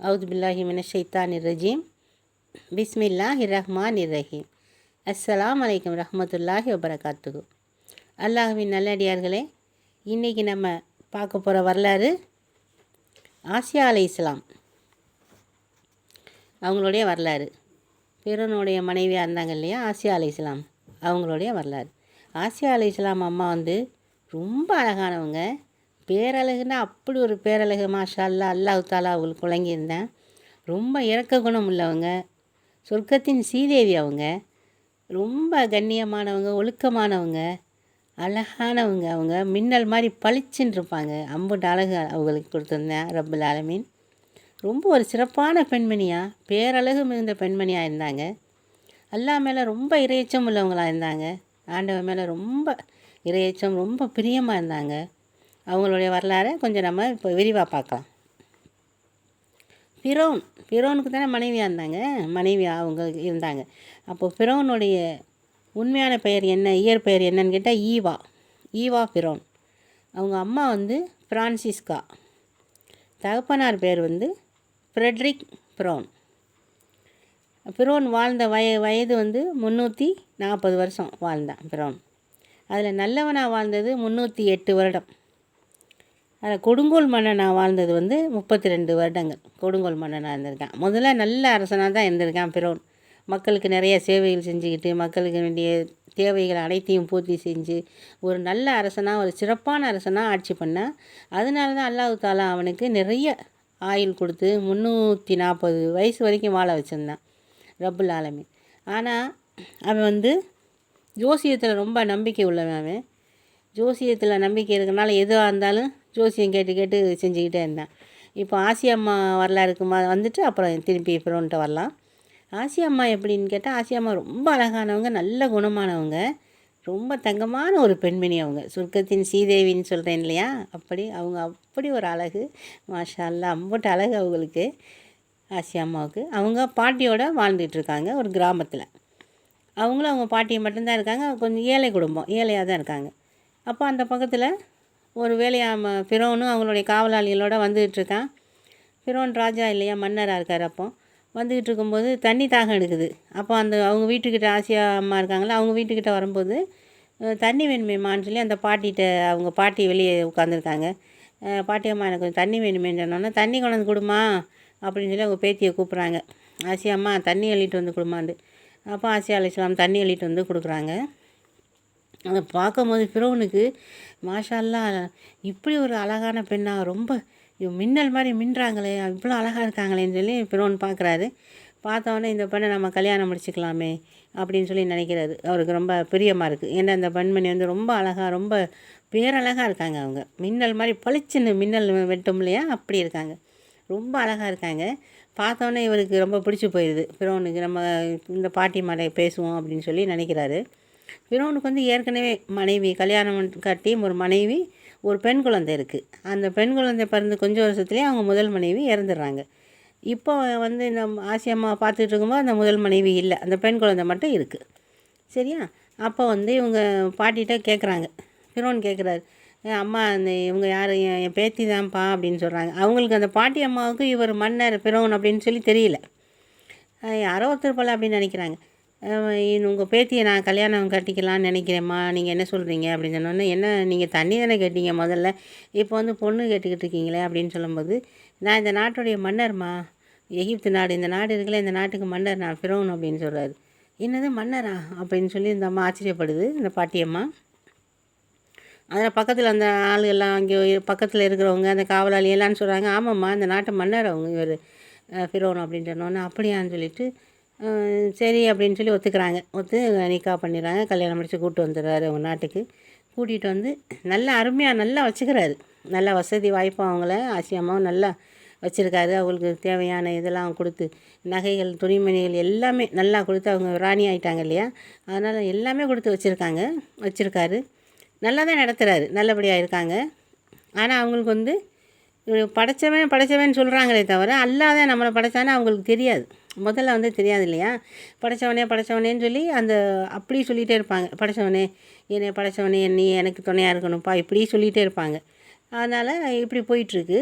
அவுது பில்லாஹி மினஷ் ஷைத்தானிர் ரஜீம். பிஸ்மில்லாஹிர் ரஹ்மானிர் ரஹீம். அஸ்ஸலாமு அலைக்கும் ரஹ்மத்துல்லாஹி வபரகாத்துஹு. அல்லாஹ்வின் நல்லடியார்களே, இன்றைக்கி நம்ம பார்க்க போகிற வரலாறு ஆசியா அலைஹிஸ்ஸலாம் அவங்களுடைய வரலாறு. பிறனுடைய மனைவியாக இருந்தாங்க இல்லையா, ஆசியா அலைஹிஸ்ஸலாம் அவங்களுடைய வரலாறு. ஆசியா அலைஹிஸ்ஸலாம் அம்மா ரொம்ப அழகானவங்க. பேரழகுன்னா அப்படி ஒரு பேரழகு, மாஷா அல்லா, அல்லாஹ் தாலா அவங்களுக்கு வழங்கியிருந்தேன். ரொம்ப இரக்க குணம் உள்ளவங்க, சொர்க்கத்தின் சீதேவி அவங்க. ரொம்ப கண்ணியமானவங்க, ஒழுக்கமானவங்க, அழகானவங்க. அவங்க மின்னல் மாதிரி பளிச்சுன்னு இருப்பாங்க. அம்புட்டு அழகு அவங்களுக்கு கொடுத்துருந்தேன் ரப்புல் ஆலமீன். ரொம்ப ஒரு சிறப்பான பெண்மணியாக, பேரழகு மிகுந்த பெண்மணியாக இருந்தாங்க. அல்லாஹ் மேலே ரொம்ப இறையச்சம் உள்ளவங்களாக இருந்தாங்க. ஆண்டவன் மேலே ரொம்ப இறையச்சம், ரொம்ப பிரியமாக இருந்தாங்க. அவங்களுடைய வரலாறை கொஞ்சம் நம்ம இப்போ விரிவாக பார்க்கலாம். ஃபிரௌனுக்கு தானே மனைவியாக இருந்தாங்க, மனைவியாக அவங்க இருந்தாங்க. அப்போது ஃபிரௌனுடைய உண்மையான பெயர் என்ன, இயற்பெயர் என்னன்னு கேட்டால் ஈவா ஃபிரௌன். அவங்க அம்மா ஃப்ரான்சிஸ்கா. தகப்பனார் பேர் ஃப்ரெட்ரிக் ஃபிரௌன். ஃபிரௌன் வாழ்ந்த வயது 340 வருஷம் வாழ்ந்தான் ஃபிரௌன். அதில் நல்லவனாக வாழ்ந்தது 308 வருடம். அதில் கொடுங்கோல் மன்னனாக வாழ்ந்தது 32 வருடங்கள். கொடுங்கோல் மன்னனாக இருந்திருக்கான். முதல்ல நல்ல அரசனாக தான் இருந்திருக்கான் ஃபிரௌன். மக்களுக்கு நிறைய சேவைகள் செஞ்சுக்கிட்டு, மக்களுக்கு வேண்டிய தேவைகள் அனைத்தையும் பூர்த்தி செஞ்சு ஒரு நல்ல அரசனாக, ஒரு சிறப்பான அரசனாக ஆட்சி பண்ணான். அதனால தான் அல்லாஹ் தாலா அவனுக்கு நிறைய ஆயுள் கொடுத்து 340 வயசு வரைக்கும் வாழ வச்சுருந்தான் ரப்புல் ஆலமீன். ஆனால் அவன் ஜோசியத்தில் ரொம்ப நம்பிக்கை உள்ளவன். அவன் ஜோசியத்தில் நம்பிக்கை இருக்கிறனால எதுவாக இருந்தாலும் ஜோசியம் கேட்டு கேட்டு செஞ்சுக்கிட்டே இருந்தான். இப்போ ஆசியம்மா வரலாறுக்கு அப்புறம் திருப்பி ஃபிரௌன்கிட்ட வரலாம். ஆசியம்மா எப்படின்னு கேட்டால், ஆசியம்மா ரொம்ப அழகானவங்க, நல்ல குணமானவங்க, ரொம்ப தங்கமான ஒரு பெண்மணி. அவங்க சொர்க்கத்தின் சீதேவின்னு சொல்கிறேன் இல்லையா, அவங்க அப்படி ஒரு அழகு, மாஷா அல்லா, அம்புட்டு அழகு அவங்களுக்கு, ஆசியம்மாவுக்கு. அவங்க பாட்டியோடு வாழ்ந்துட்டுருக்காங்க ஒரு கிராமத்தில். அவங்களும் அவங்க பாட்டியை மட்டும்தான் இருக்காங்க. கொஞ்சம் ஏழை குடும்பம், ஏழையாக தான் இருக்காங்க. அப்போ அந்த பக்கத்தில் ஒரு வேலையாக ஃபிரௌனும் அவங்களுடைய காவலாளிகளோடு வந்துக்கிட்டுருக்கான். ஃபிரௌன் ராஜா இல்லையா, மன்னராக இருக்கார். அப்போ வந்துக்கிட்டு இருக்கும்போது தண்ணி தாகம் எடுக்குது. அப்போ அவங்க வீட்டுக்கிட்ட ஆசியா அம்மா இருக்காங்களா, அவங்க வீட்டுக்கிட்ட வரும்போது தண்ணி வேணுமேம்மான்னு சொல்லி அந்த பாட்டிகிட்ட, அவங்க பாட்டி வெளியே உட்காந்துருக்காங்க. பாட்டி அம்மா, எனக்கு கொஞ்சம் தண்ணி வேணுமேன்னு சொன்னோன்னா, தண்ணி கொண்டு வந்து கொடுமா அப்படின்னு சொல்லி அவங்க பேத்தியை கூப்பிட்றாங்க. ஆசியா அம்மா, தண்ணி அள்ளிட்டு வந்து கொடுமாண்டு. அப்போ ஆசியா அலைஹிஸ்ஸலாம் தண்ணி அள்ளிட்டு கொடுக்குறாங்க. அதை பார்க்கும்போது ஃபிரௌனுக்கு மாஷா அல்லா, இப்படி ஒரு அழகான பெண்ணாக, ரொம்ப மின்னல் மாதிரி மின்றாங்களே, இவ்வளோ அழகாக இருக்காங்களேன்னு சொல்லி ஃபிரௌன் பார்க்குறாரு. பார்த்தோன்னே இந்த பெண்ணை நம்ம கல்யாணம் முடிச்சுக்கலாமே அப்படின்னு சொல்லி நினைக்கிறாரு. அவருக்கு ரொம்ப பிரியமாக இருக்குது. ஏன்னா அந்த பெண்மணி ரொம்ப அழகாக, ரொம்ப பேரழகாக இருக்காங்க. அவங்க மின்னல் மாதிரி பளிச்சுன்னு மின்னல் வெட்டும் இல்லையா, அப்படி இருக்காங்க. ரொம்ப அழகாக இருக்காங்க. பார்த்தோன்னே இவருக்கு ரொம்ப பிடிச்சி போயிடுது ஃபிரௌனுக்கு. நம்ம இந்த பாட்டி மாடை பேசுவோம் அப்படின்னு சொல்லி நினைக்கிறாரு. ஃபிரௌனுக்கு ஏற்கனவே மனைவி கல்யாணம் கட்டி ஒரு மனைவி, ஒரு பெண் குழந்தை இருக்குது. அந்த பெண் குழந்தை பிறந்து கொஞ்சம் வருஷத்துலேயே அவங்க முதல் மனைவி இறந்துடுறாங்க. இப்போ இந்த ஆசியம்மா பார்த்துட்டு இருக்கும்போது அந்த முதல் மனைவி இல்லை, அந்த பெண் குழந்தை மட்டும் இருக்குது. சரியா? அப்போ இவங்க பாட்டிகிட்ட கேட்குறாங்க. ஃபிரௌன் கேட்குறாரு, அம்மா இவங்க யார், என் பேத்தி தான்ப்பா அப்படின்னு சொல்கிறாங்க. அவங்களுக்கு அந்த பாட்டி அம்மாவுக்கு இவர் மன்னர் ஃபிரௌன் அப்படின்னு சொல்லி தெரியல. யாரோ ஒருத்தர் போல் அப்படின்னு நினைக்கிறாங்க. உங்கள் பேத்தியை நான் கல்யாணம் கட்டிக்கலான்னு நினைக்கிறேம்மா, நீங்கள் என்ன சொல்கிறீங்க அப்படின்னு சொன்னோன்னே, என்ன நீங்கள் தண்ணி தானே கேட்டீங்க முதல்ல, இப்போ பொண்ணு கேட்டுக்கிட்டு இருக்கீங்களே அப்படின்னு சொல்லும்போது, நான் இந்த நாட்டுடைய மன்னர்மா, எகிப்து நாடு, இந்த நாடு இருக்குல்ல, இந்த நாட்டுக்கு மன்னர் நான் ஃபிரௌன் அப்படின்னு சொல்கிறாரு. என்னது மன்னரா அப்படின்னு சொல்லி இந்த அம்மா ஆச்சரியப்படுது, இந்த பாட்டியம்மா. அதில் பக்கத்தில் அந்த ஆளுகள்லாம், அங்கே பக்கத்தில் இருக்கிறவங்க, அந்த காவலாளி எல்லாம்னு சொல்கிறாங்க, ஆமாம்மா இந்த நாட்டு மன்னர் அவங்க இவர் ஃபிரௌன் அப்படின்னு சொன்னோன்னே, அப்படியான்னு சொல்லிட்டு சரி அப்படின்னு சொல்லி ஒத்துக்கிறாங்க. நிக்கா பண்ணிடுறாங்க. கல்யாணம் முடித்து கூப்பிட்டு வந்துடுறாரு அவங்க நாட்டுக்கு. கூட்டிகிட்டு நல்லா அருமையாக நல்லா வச்சுக்கிறாரு. நல்லா வசதி வாய்ப்பும் அவங்கள ஆசியம்மாவும் நல்லா வச்சுருக்காரு. அவங்களுக்கு தேவையான இதெல்லாம் கொடுத்து, நகைகள், துணிமணிகள் எல்லாமே நல்லா கொடுத்து, அவங்க ராணி ஆகிட்டாங்க இல்லையா, அதனால் எல்லாமே கொடுத்து வச்சுருக்காரு. நல்லா தான் நடத்துகிறாரு, நல்லபடியாக இருக்காங்க. ஆனால் அவங்களுக்கு படைச்சவன் சொல்கிறாங்களே தவிர, அல்லாஹ் தான் நம்மளை படைச்சானே அவங்களுக்கு தெரியாது. முதல்ல தெரியாது இல்லையா, படைச்சவனேன்னு சொல்லி அப்படி சொல்லிகிட்டே இருப்பாங்க. படைச்சவனே, என்னை படைச்சவனே, நீ எனக்கு துணையாக இருக்கணும்ப்பா, இப்படி சொல்லிகிட்டே இருப்பாங்க. அதனால் இப்படி போயிட்டுருக்கு.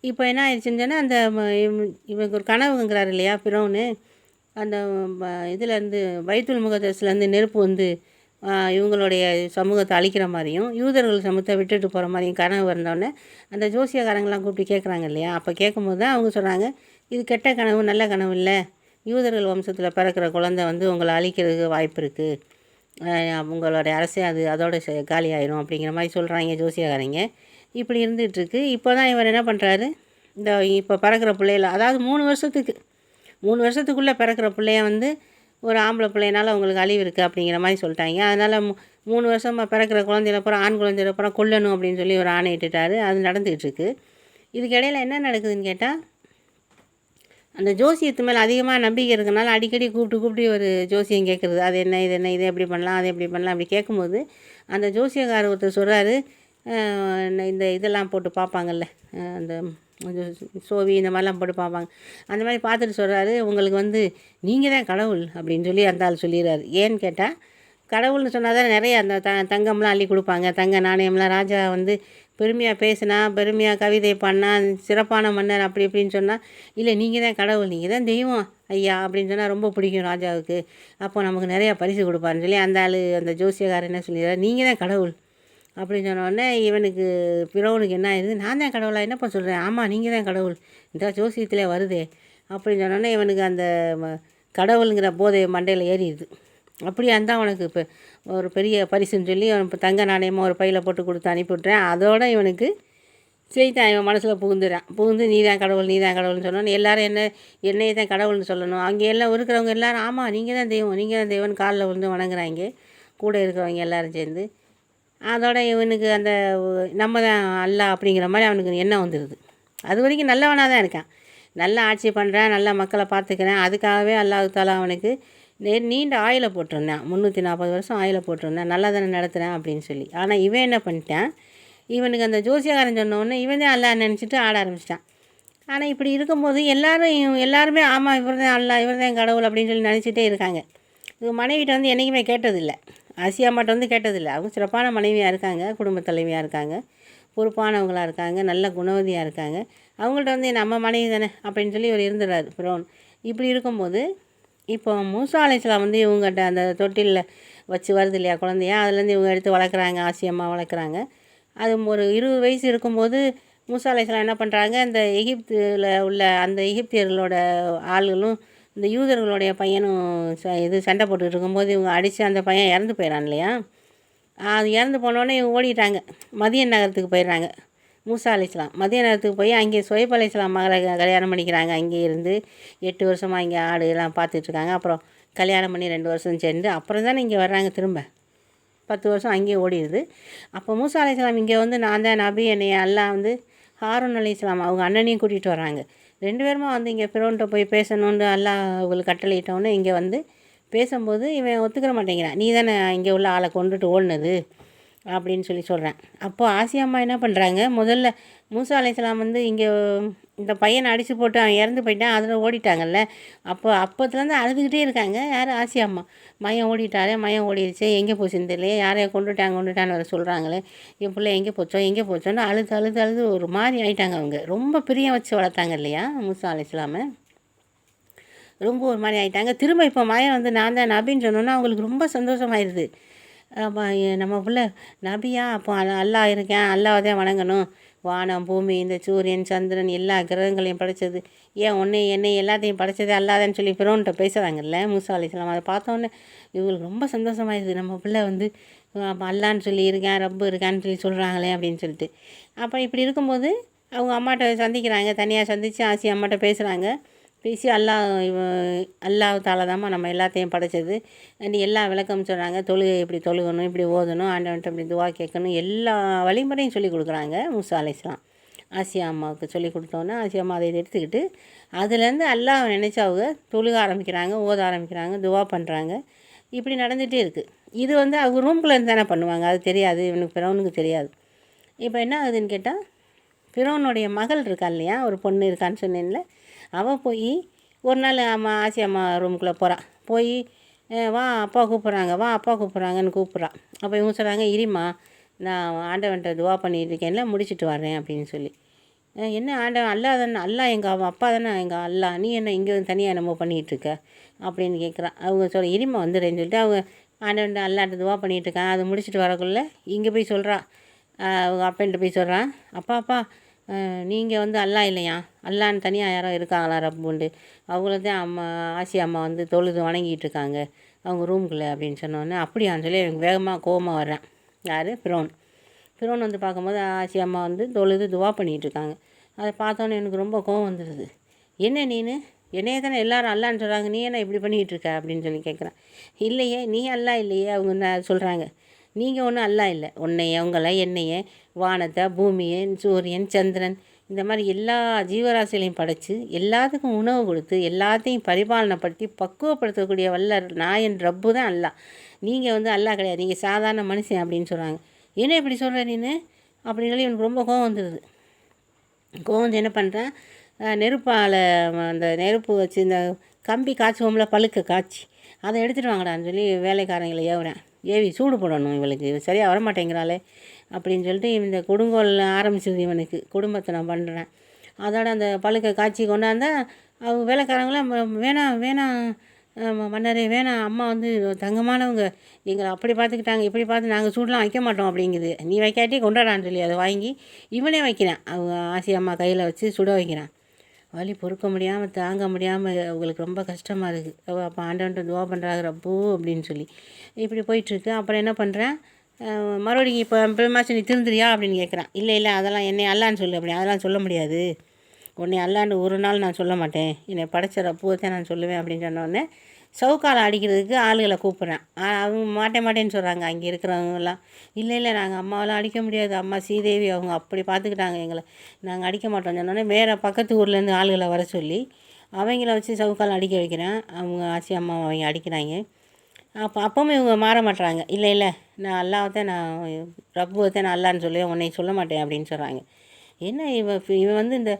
இப்போ என்ன ஆயிடுச்சுன்னு சொன்னால் அந்த இவங்க ஒரு கனவுங்கிறாரு இல்லையா ஃபிரௌனு, அந்த இதுலேருந்து பைத்துல் முகத்தஸ்லேருந்து நெருப்பு வந்து இவங்களுடைய சமூகத்தை அழிக்கிற மாதிரியும் யூதர்கள் சமூகத்தை விட்டுட்டு போகிற மாதிரியும் கனவு வந்தோடனே அந்த ஜோசியக்காரங்களாம் கூப்பிட்டு கேட்குறாங்க இல்லையா. அப்போ கேட்கும்போது தான் அவங்க சொல்கிறாங்க, இது கெட்ட கனவு, நல்ல கனவு இல்லை, யூதர்கள் வம்சத்தில் பிறக்கிற குழந்தை வந்து உங்களை அழிக்கிறதுக்கு வாய்ப்பு இருக்குது, உங்களுடைய அரசே அது அதோட காலி ஆயிரும் அப்படிங்கிற மாதிரி சொல்கிறாங்க ஜோசியக்காரங்க. இப்படி இருந்துகிட்ருக்கு. இப்போ தான் இவர் என்ன பண்ணுறாரு, இந்த இப்போ பிறக்கிற பிள்ளையில, அதாவது 3 வருஷத்துக்குள்ளே பிறக்கிற பிள்ளைய வந்து ஒரு ஆம்பளை பிள்ளைனால அவங்களுக்கு அழிவு இருக்குது அப்படிங்கிற மாதிரி சொல்லிட்டாங்க. அதனால் 3 வருஷமாக பிறக்கிற குழந்தையில அப்புறம் ஆண் குழந்தையில அப்புறம் கொல்லணும் அப்படின்னு சொல்லி ஒரு ஆணையிட்டுட்டாரு. அது நடந்துகிட்டு இருக்கு. இதுக்கு இடையில் என்ன நடக்குதுன்னு கேட்டால், அந்த ஜோசியத்து மேலே அதிகமாக நம்பிக்கை இருக்கிறனால அடிக்கடி கூப்பிட்டு ஒரு ஜோசியம் கேட்குறது, அது என்ன இது என்ன, இதை எப்படி பண்ணலாம், அதை எப்படி பண்ணலாம் அப்படி கேட்கும்போது அந்த ஜோசியக்காரர் ஒருத்தர் சொல்கிறாரு, இந்த இதெல்லாம் போட்டு பார்ப்பாங்கல்ல, அந்த சோவி இந்த மாதிரிலாம் போட்டு பார்ப்பாங்க, அந்த மாதிரி பார்த்துட்டு சொல்கிறாரு, உங்களுக்கு வந்து நீங்கள் தான் கடவுள் அப்படின்னு சொல்லி அந்த ஆள் சொல்லிடுறாரு. ஏன்னு கேட்டால், கடவுள்னு சொன்னால் தான் நிறைய அந்த தங்கம்லாம் அள்ளி கொடுப்பாங்க, தங்க நாணயம்லாம். ராஜா வந்து பெருமையாக பேசினா, பெருமையாக கவிதை பண்ணால், சிறப்பான மன்னர் அப்படி இப்படின்னு சொன்னால், இல்லை நீங்கள் தான் கடவுள், நீங்கள் தான் தெய்வம் ஐயா அப்படின்னு சொன்னால் ரொம்ப பிடிக்கும் ராஜாவுக்கு, அப்போ நமக்கு நிறையா பரிசு கொடுப்பாருன்னு சொல்லி அந்த ஆள், அந்த ஜோசியக்காரர் என்ன சொல்லிடுறாரு, நீங்கள் தான் கடவுள் அப்படின்னு சொன்னோடனே இவனுக்கு ஃபிரௌனுக்கு என்ன ஆயிடுது, நான் தான் கடவுளா, என்னப்பா சொல்கிறேன், ஆமாம் நீங்கள் தான் கடவுள், இந்த ஜோசியத்திலே வருதே அப்படின்னு சொன்னோடனே இவனுக்கு அந்த கடவுளுங்கிற போதை மண்டையில் ஏறிடுது. அப்படியே அந்த அவனுக்கு இப்போ ஒரு பெரிய பரிசுன்னு சொல்லி அவன் இப்போ தங்க நாணயமாக ஒரு பையில் போட்டு கொடுத்து அனுப்பிவிட்றேன். அதோட இவனுக்கு செய்தான் இவன் மனசில் புகுந்து நீ தான் கடவுள்னு சொன்னோன்னு எல்லாரும் என்னையே தான் கடவுள்னு சொல்லணும். அங்கே எல்லாம் இருக்கிறவங்க எல்லோரும் ஆமாம் நீங்கள் தான் தெய்வம் காலில் விழுந்து வணங்குறாங்க, கூட இருக்கிறவங்க எல்லோரும் சேர்ந்து. அதோட இவனுக்கு அந்த நம்ம தான் அல்லாஹ் அப்படிங்கிற மாதிரி அவனுக்கு எண்ணம் வந்துடுது. அது வரைக்கும் நல்லவனாக தான் இருக்கான், நல்லா ஆட்சி பண்ணுறேன், நல்லா மக்களை பார்த்துக்கிறேன், அதுக்காகவே அல்லாஹ் தாலா அவனுக்கு நீண்ட ஆயிலை போட்டிருந்தேன், 340 வருஷம் ஆயிலை போட்டிருந்தேன், நல்லா தானே நடத்துகிறேன் அப்படின்னு சொல்லி. ஆனால் இவன் என்ன பண்ணிட்டான், இவனுக்கு அந்த ஜோசியக்காரன் சொன்னோடனே இவன் தான் அல்லாஹ் நினச்சிட்டு ஆட ஆரம்பிச்சிட்டான். ஆனால் இப்படி இருக்கும்போது எல்லாருமே ஆமாம் இவர் தான் அல்லாஹ், இவர் தான் கடவுள் அப்படின்னு சொல்லி நினச்சிட்டே இருக்காங்க. இது மனைவிட்ட வந்து என்றைக்குமே கேட்டதில்லை, ஆசியாமாட்ட வந்து கேட்டதில்லை. அவங்க சிறப்பான மனைவியாக இருக்காங்க, குடும்ப தலைவியாக இருக்காங்க, பொறுப்பானவங்களாக இருக்காங்க, நல்ல குணவதியாக இருக்காங்க. அவங்கள்ட்ட வந்து நம்ம மனைவி தானே அப்படின்னு சொல்லி இவர் இருந்துடுறாரு ஃபிரௌன். இப்படி இருக்கும்போது இப்போ மூசா அலைஹிஸ்ஸலாம் வந்து இவங்ககிட்ட அந்த தொட்டிலில் வச்சு வருது இல்லையா குழந்தையா, அதுலேருந்து இவங்க எடுத்து வளர்க்குறாங்க, ஆசியம்மா வளர்க்குறாங்க. அது ஒரு 20 வயசு இருக்கும்போது மூசா அலைஹிஸ்ஸலாம் என்ன பண்ணுறாங்க, இந்த எகிப்தில் உள்ள அந்த எகிப்தியர்களோட ஆள்களும் இந்த யூதர்களுடைய பையனும் சண்டை போட்டுக்கிட்டு இருக்கும்போது இவங்க அடித்து அந்த பையன் இறந்து போயிடறான் இல்லையா. அது இறந்து போனோடனே இவங்க ஓடிட்டாங்க, மதியன் நகரத்துக்கு போயிடுறாங்க. மூசா அலைஹிஸ்ஸலாம் மதிய நேரத்துக்கு போய் அங்கே சுவைப் அலைஹிஸ்ஸலாம் மகளை கல்யாணம் பண்ணிக்கிறாங்க. அங்கே இருந்து 8 வருஷமாக இங்கே ஆடு எல்லாம் பார்த்துட்ருக்காங்க. அப்புறம் கல்யாணம் பண்ணி 2 வருஷம் சேர்ந்து அப்புறம் தானே இங்கே வர்றாங்க, திரும்ப 10 வருஷம் அங்கேயே ஓடிடுது. அப்போ மூசா அலைஹிஸ்ஸலாம் இங்கே வந்து நான் தான் நபி, என்னைய அல்லாஹ் வந்து ஹாரூன் அலைஹிஸ்ஸலாம் அவங்க அண்ணனையும் கூட்டிகிட்டு வராங்க. 2 பேருமா வந்து இங்கே ஃபிரௌன்கிட்ட போய் பேசணுன்னு அல்லாஹ் அவங்களுக்கு கட்டளையிட்டோன்னே இங்கே வந்து பேசும்போது இவன் ஒத்துக்கிற மாட்டேங்கிறான், நீ தானே இங்கே உள்ள ஆளை கொண்டுட்டு ஓடினது அப்படின்னு சொல்லி சொல்கிறேன். அப்போது ஆசியாம்மா என்ன பண்ணுறாங்க, முதல்ல மூசா அலைஹிஸ்ஸலாம் வந்து இங்கே இந்த பையனை அடித்து போட்டு அவன் இறந்து போயிட்டான், அதில் ஓடிட்டாங்கல்ல. அப்போத்துலேருந்து அழுதுகிட்டே இருக்காங்க. யார், ஆசியாம்மா. மயம் ஓடிடுச்சு, எங்கே போச்சுன்னு தெரியலையே, யாரையோ கொண்டுட்டான்னு வேறு சொல்கிறாங்களே, என் பிள்ளை எங்கே போச்சோன்னு அழுது ஒரு மாதிரி ஆகிட்டாங்க. அவங்க ரொம்ப பிரியம் வச்சு வளர்த்தாங்க இல்லையா மூசா அலைஹிஸ்ஸலாமை, ரொம்ப ஒரு மாதிரி ஆகிட்டாங்க. திரும்ப இப்போ மயம் வந்து நான் தான் நபின்னு சொன்னோன்னா அவங்களுக்கு ரொம்ப சந்தோஷமாயிருது. நம்ம பிள்ளை நபியா, அப்போ அல்லாஹ் இருக்கேன், அல்லாஹ் தான் வணங்கணும், வானம் பூமி இந்த சூரியன் சந்திரன் எல்லா கிரகங்களையும் படைச்சது, ஏன் என்னை எல்லாத்தையும் படைச்சது அல்லாதன்னு சொல்லி ஃபிரௌன்கிட்ட பேசுகிறாங்கல்ல மூசா அலைஹிஸ்ஸலாம். அதை பார்த்தோன்னே இவங்களுக்கு ரொம்ப சந்தோஷமாயிருது, நம்ம பிள்ளை வந்து அல்லான்னு சொல்லி இருக்கேன், ரப்பு இருக்கான்னு சொல்லி சொல்கிறாங்களே அப்படின்னு சொல்லிட்டு. அப்போ இப்படி இருக்கும்போது அவங்க அம்மாட்ட சந்திக்கிறாங்க, தனியாக சந்தித்து ஆசி அம்மாட்ட பேசி அல்லாஹ் தாலா தாம்மா நம்ம எல்லாத்தையும் படைச்சது, எல்லா விளக்கமும் சொல்கிறாங்க, தொழுகை இப்படி தொழுகணும், இப்படி ஓதணும், ஆண்டவன்ட்ட இப்படி துவா கேட்கணும், எல்லா வழிமுறையும் சொல்லி கொடுக்குறாங்க மூசா அலைஹிஸ்ஸலாம். ஆசியா அம்மாவுக்கு சொல்லி கொடுத்தோன்னே ஆசியா அம்மா அதை எடுத்துக்கிட்டு அதுலேருந்து அல்லாஹ் நினச்சி அவங்க தொழுக ஆரம்பிக்கிறாங்க, ஓத ஆரம்பிக்கிறாங்க, துவா பண்ணுறாங்க. இப்படி நடந்துகிட்டே இருக்குது. இது வந்து அவங்க ரூம்குள்ளே இருந்து தானே பண்ணுவாங்க, அது தெரியாது இவனுக்கு, ஃபிரௌனுக்கு தெரியாது. இப்போ என்ன ஆகுதுன்னு கேட்டால், ஃபிரௌனுடைய மகள் இருக்கா இல்லையா, ஒரு பொண்ணு இருக்கான்னு சொன்னேன்ல, அவள் போய் ஒரு நாள் ஆசியா அம்மா ரூமுக்குள்ளே போகிறான். போய் வா அப்பா கூப்பிட்றாங்கன்னு கூப்பிட்றான். அப்போ இவங்க சொல்கிறாங்க, இருமா நான் ஆண்டவன்ட்ட துவா பண்ணிட்டு இருக்கேன்ல, முடிச்சுட்டு வரேன் அப்படின்னு சொல்லி. என்ன ஆண்டவன் அல்லா தானே, அல்லா எங்கள் அப்பா தானே எங்கள் அல்லா, நீ என்ன இங்கே வந்து தனியாக என்னமோ பண்ணிகிட்ருக்க அப்படின்னு கேட்குறான். அவங்க இனிமே வந்துடுறேன்னு சொல்லிட்டு அவங்க ஆண்டவன் அல்லாட்ட துவா பண்ணிகிட்ருக்கான். அதை முடிச்சுட்டு வரக்குள்ளே இங்கே போய் சொல்கிறான், அவங்க அப்பன்ட்டு போய் சொல்கிறான், அப்பா நீங்கள் வந்து அல்லா இல்லையா, அல்லான்னு தனியாக யாரோ இருக்காங்களா ரப்புண்டு, அவங்கள தான் அம்மா ஆசியா அம்மா வந்து தொழுது வணங்கிட்டு இருக்காங்க அவங்க ரூம்குள்ளே அப்படின்னு சொன்னோன்னே, அப்படியான்னு சொல்லி எனக்கு வேகமாக கோவமாக வர்றேன். யார்? ஃபிரௌன் வந்து பார்க்கும்போது ஆசியா அம்மா வந்து தொழுது துவா பண்ணிகிட்ருக்காங்க. அதை பார்த்தோன்னே எனக்கு ரொம்ப கோவம் வந்துடுது. என்ன நீனு என்னையே தானே எல்லாரும் அல்லான்னு சொல்கிறாங்க, நீ என்ன இப்படி பண்ணிகிட்டு இருக்க அப்படின்னு சொல்லி கேட்குறேன். இல்லையே நீ அல்லா இல்லையே அவங்க சொல்கிறாங்க, நீங்கள் ஒன்றும் அல்லா இல்லை, உன்னைய உங்களை என்னைய வானத்தை பூமியை சூரியன் சந்திரன் இந்த மாதிரி எல்லா ஜீவராசிகளையும் படைத்து எல்லாத்துக்கும் உணவு கொடுத்து எல்லாத்தையும் பரிபாலனைப்படுத்தி பக்குவப்படுத்தக்கூடிய வல்ல நாயன் ரப்பு தான் அல்லா, நீங்கள் வந்து அல்லா கிடையாது, நீங்கள் சாதாரண மனுஷன் அப்படின்னு சொல்கிறாங்க. என்ன இப்படி சொல்கிற நீனு அப்படின்னு சொல்லி எனக்கு ரொம்ப கோவம் வந்துடுது. கோவம் வந்து என்ன பண்ணுறேன், நெருப்பால் அந்த நெருப்பு வச்சு இந்த கம்பி காய்ச்சுவோம்ல பழுக்க காய்ச்சி, அதை எடுத்துகிட்டு வாங்கடான்னு சொல்லி வேலைக்காரங்களை ஏவுறேன். ஏவி சூடு போடணும், இவளுக்கு சரியாக வரமாட்டேங்கிறாளே அப்படின்னு சொல்லிட்டு இந்த கொடுங்கோல் ஆரம்பிச்சிது இவனுக்கு, குடும்பத்தை நான் பண்ணுறேன். அதோட அந்த பழுக்க காய்ச்சி கொண்டாந்தா அவங்க வேலைக்காரங்களாம் வேணாம் மன்னரே வேணாம், அம்மா வந்து தங்கமானவங்க, எங்களை அப்படி பார்த்துக்கிட்டாங்க இப்படி பார்த்து நாங்கள் சூடெலாம் வைக்க மாட்டோம் அப்படிங்குது. நீ வைக்காட்டி கொண்டாடான்னு சொல்லி அதை வாங்கி இவனே வைக்கிறான். அவங்க ஆசி அம்மா கையில் வச்சு சுட வைக்கிறான். வலி பொறுக்க முடியாமல் தாங்க முடியாமல் அவங்களுக்கு ரொம்ப கஷ்டமாக இருக்குது. அப்போ ஆண்டவன்ட்டு துவா பண்ணுறாங்க ரப்பு அப்படின்னு சொல்லி இப்படி போயிட்டுருக்கு. அப்புறம் என்ன பண்ணுறேன், மறுபடியும் இப்போ பெருமாச்சு நீ திருந்துறியா அப்படின்னு கேட்குறான். இல்லை அதெல்லாம் என்னை அல்லான்னு சொல்லு அப்படி, அதெல்லாம் சொல்ல முடியாது, உன்னை அல்லான்னு ஒரு நாள் நான் சொல்ல மாட்டேன், என்னை படைச்ச ரப்புவை தான் நான் சொல்லுவேன் அப்படின்னு சொன்னோடனே சவுக்காலை அடிக்கிறதுக்கு ஆளுகளை கூப்பிட்றேன். அவங்க மாட்டேன்னு சொல்கிறாங்க அங்கே இருக்கிறவங்கலாம். இல்லை நாங்கள் அம்மாவெல்லாம் அடிக்க முடியாது, அம்மா ஸ்ரீதேவி அவங்க அப்படி பார்த்துக்கிட்டாங்க எங்களை, நாங்கள் அடிக்க மாட்டோம் சொன்னோடனே வேறு பக்கத்து ஊர்லேருந்து ஆளுகளை வர சொல்லி அவங்கள வச்சு சவுக்கால் அடிக்க வைக்கிறேன். அவங்க ஆச்சி அம்மா அவங்க அடிக்கிறாங்க. அப்போவும் இவங்க மாற மாட்டுறாங்க. இல்லை நான் அல்லாவத்தை நான் ரப்புவத்தை நான் அல்லான்னு சொல்லி உன்னை சொல்ல மாட்டேன் அப்படின்னு சொல்கிறாங்க. என்ன இவன் வந்து இந்த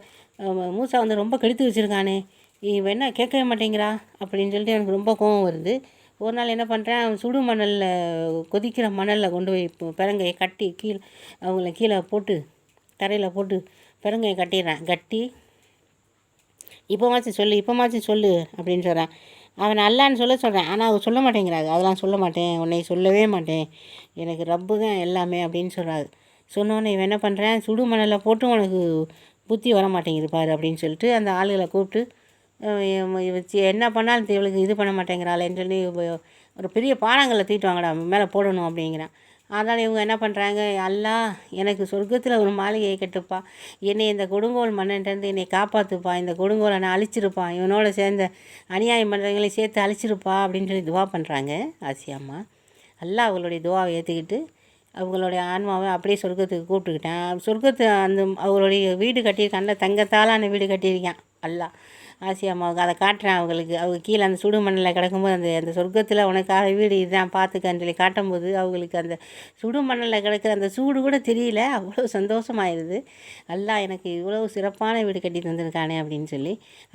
மூசா வந்து ரொம்ப கெடுத்து வச்சுருக்கானே, இவன் என்ன கேட்கவே மாட்டேங்கிறா அப்படின்னு சொல்லிட்டு எனக்கு ரொம்ப கோவம் வருது. ஒரு நாள் என்ன பண்ணுறேன், சுடு மணலில் கொதிக்கிற மணலில் கொண்டு போய் பிறங்கையை கட்டி அவங்கள கீழே போட்டு தரையில் போட்டு பிறங்கையை கட்டி இப்போமாச்சும் சொல்லு அப்படின்னு சொல்கிறேன். அவன் அல்லான்னு சொல்கிறேன், ஆனால் அவங்க சொல்ல மாட்டேங்கிறாங்க. அதெல்லாம் சொல்ல மாட்டேன், உன்னை சொல்லவே மாட்டேன், எனக்கு ரப்பு தான் எல்லாமே அப்படின்னு சொல்கிறாரு. சொன்னோன்னே இவன் என்ன பண்ணுறேன், சுடு மணலில் போட்டு உனக்கு புத்தி வர மாட்டேங்குது பாரு அப்படின்னு சொல்லிட்டு அந்த ஆளுகளை கூப்பிட்டு வச்சு என்ன பண்ணாலும் இவளுக்கு இது பண்ண மாட்டேங்கிறாளேன்னு சொல்லி ஒரு பெரிய பாறாங்கல்ல தூக்கிட்டு வாங்கடா மேலே போடணும் அப்படிங்கிறான். அதனால் இவங்க என்ன பண்ணுறாங்க, அல்லா எனக்கு சொர்க்கத்தில் ஒரு மாளிகையை கட்டுப்பா, என்னை இந்த கொடுங்கோல் மன்னன்ட்டு என்னை காப்பாற்றுப்பா, இந்த கொடுங்கோலை நான் அழிச்சிருப்பான், இவனோட சேர்ந்த அநியாயம் பண்ணுறவங்களையும் சேர்த்து அழிச்சிருப்பா அப்படின்னு சொல்லி துவா பண்ணுறாங்க ஆசியாம்மா. அல்லா அவங்களுடைய துவாவை ஏற்றுக்கிட்டு அவங்களுடைய ஆன்மாவை அப்படியே சொர்க்கத்துக்கு கூப்பிட்டுக்கிட்டேன். சொர்க்கத்து அந்த அவங்களுடைய வீடு கட்டியிருக்கான்ல, தங்கத்தாலான வீடு கட்டியிருக்கான் அல்லா ஆசியாம்மாவுக்கு. அதை காட்டுறேன் அவங்களுக்கு. அவங்க கீழே அந்த சுடு மண்ணில் கிடக்கும்போது அந்த சொர்க்கத்தில் உனக்காக வீடு இதுதான் பார்த்துக்கன்னு சொல்லி காட்டும்போது அவங்களுக்கு அந்த சுடு மண்ணில் கிடக்கிற அந்த சூடு கூட தெரியல, அவ்வளோ சந்தோஷமாயிருது. அல்லா எனக்கு இவ்வளோ சிறப்பான வீடு கட்டி தந்திருக்கானே அப்படின்னு சொல்லி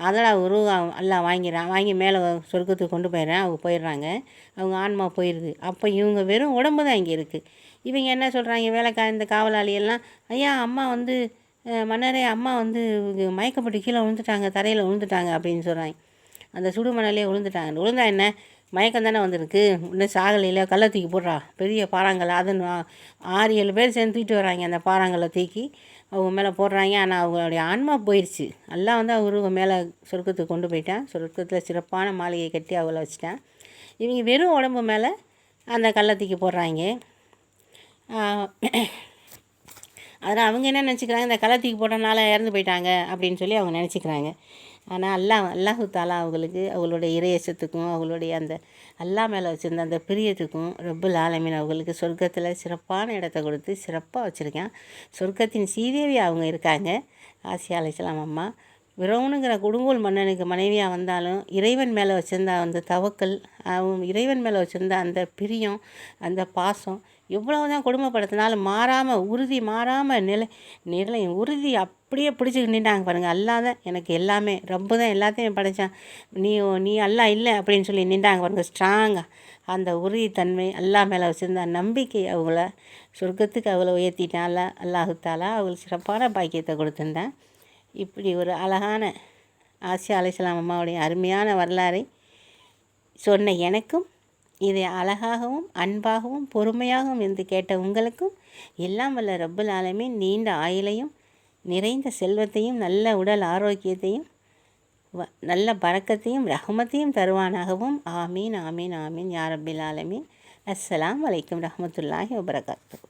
அதெல்லாம் அல்லா வாங்கி மேலே சொர்க்கத்துக்கு கொண்டு போயிடுறேன். அவங்க போயிடுறாங்க, அவங்க ஆன்மா போயிடுது. அப்போ இவங்க வெறும் உடம்பு தான் இங்கே இருக்குது. இவங்க என்ன சொல்கிறாங்க, இந்த காவலாளியெல்லாம், ஐயா அம்மா வந்து மன்னரே அம்மா வந்து மயக்கப்பட்டு கீழே விழுந்துட்டாங்க, தரையில் விழுந்துட்டாங்க அப்படின்னு சொல்கிறாங்க. அந்த சுடு மணலே விழுந்தா என்ன, மயக்கம் தானே வந்திருக்கு, இன்னும் சாகலையில் கல்லை தூக்கி போடுறா, பெரிய பாறாங்கல்ல, அது 6-7 பேர் சேர்ந்து தூக்கிட்டு வராங்க. அந்த பாறாங்கல்லை தூக்கி அவங்க மேலே போடுறாங்க. ஆனால் அவங்களுடைய ஆன்மா போயிடுச்சு. எல்லாம் வந்து அவரு மேலே சொர்க்கத்துக்கு கொண்டு போயிட்டேன். சொர்க்கத்தில் சிறப்பான மாளிகையை கட்டி அவளை வச்சுட்டேன். இவங்க வெறும் உடம்பு மேலே அந்த கல்லை தூக்கி போடுறாங்க. அதனால் அவங்க என்ன நினச்சிக்கிறாங்க, இந்த கலத்திக்கு போட்டனால இறந்து போயிட்டாங்க அப்படின்னு சொல்லி அவங்க நினச்சிக்கிறாங்க. ஆனால் அல்லாஹு தாலா அவங்களுக்கு அவங்களுடைய இறையச்சத்துக்கும் அவங்களுடைய அந்த அல்லா மேலே வச்சுருந்த அந்த பிரியத்துக்கும் ரப்புல் ஆலமீன் அவங்களுக்கு சொர்க்கத்தில் சிறப்பான இடத்த கொடுத்து சிறப்பாக வச்சுருக்கேன். சொர்க்கத்தின் சீதேவி அவங்க இருக்காங்க, ஆசியா அலைஹிஸ்ஸலாம் அம்மா. ஃபிரௌனுங்கிற கொடுங்கோல் மன்னனுக்கு மனைவியாக வந்தாலும் இறைவன் மேலே வச்சுருந்த அந்த தவக்கல், இறைவன் மேலே வச்சுருந்த அந்த பிரியம், அந்த பாசம் எவ்வளவு தான் கொடுமைப்படுத்தினாலும் மாறாமல் உறுதி மாறாமல் நிலை உறுதி அப்படியே பிடிச்சிக்கிட்டு நின்றாங்க பாருங்கள். அல்லாஹ் தான் எனக்கு எல்லாமே, ரப்பு தான் எல்லாத்தையும் படைத்தான், நீ அல்லாஹ் இல்லை அப்படின்னு சொல்லி நின்றாங்க பாருங்கள் ஸ்ட்ராங்காக. அந்த உறுதித்தன்மை அல்லாஹ் மேலே வச்சுருந்த நம்பிக்கை அவங்கள சொர்க்கத்துக்கு அவ்வளோ உயர்த்திட்டான் அல்லாஹு தாலா. அவங்களுக்கு சிறப்பான பாக்கியத்தை கொடுத்துருந்தேன். இப்படி ஒரு அழகான ஆசியா அலைஹிஸ்ஸலாம் அம்மாவுடைய அருமையான வரலாறை சொன்ன எனக்கும், இதை அழகாகவும் அன்பாகவும் பொறுமையாகவும் இருந்து கேட்ட உங்களுக்கும் எல்லாம் வல்ல ரப்புல் ஆலமீன் நீண்ட ஆயுளையும் நிறைந்த செல்வத்தையும் நல்ல உடல் ஆரோக்கியத்தையும் நல்ல பரக்கத்தையும் ரஹ்மத்தையும் தருவானாகவும். ஆமீன் ஆமீன் ஆமீன் யா ரப்பில் ஆலமீன். அஸ்ஸலாமு அலைக்கும் ரஹ்மத்துல்லாஹி வபரகாத்துஹு.